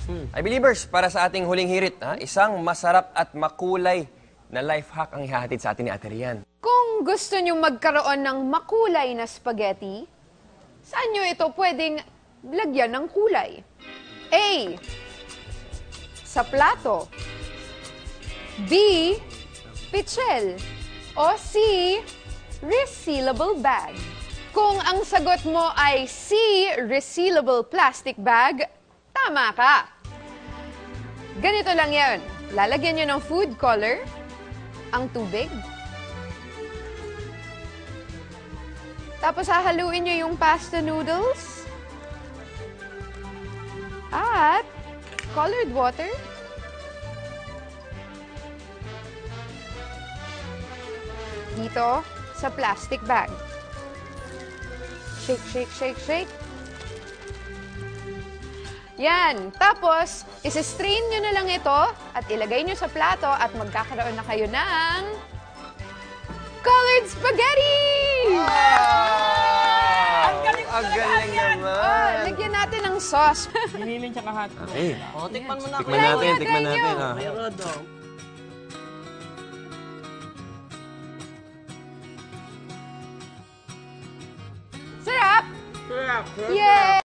Ay believers, para sa ating huling hirit, isang masarap at makulay na life hack ang ihahatid sa atin ni Ate Rian. Kung gusto nyo magkaroon ng makulay na spaghetti, saan nyo ito pwedeng lagyan ng kulay? A. Sa plato. B. Pichel. O C. Resealable bag. Kung ang sagot mo ay C. Resealable plastic bag, tama ka. Ganito lang yan. Lalagyan nyo ng food color, ang tubig. Tapos hahaluin nyo yung pasta noodles. At colored water. Dito sa plastic bag. Shake, shake, shake, shake. Yan. Tapos, isi-strain nyo na lang ito at ilagay nyo sa plato at magkakaroon na kayo ng colored spaghetti! Ang galing naman! Oh, lagyan natin ng sauce. Binilin siya kahat. Okay. O, tikman mo na. Tikman natin, Try tikman nyo. natin. Meron daw. Sarap! Sarap. Yay!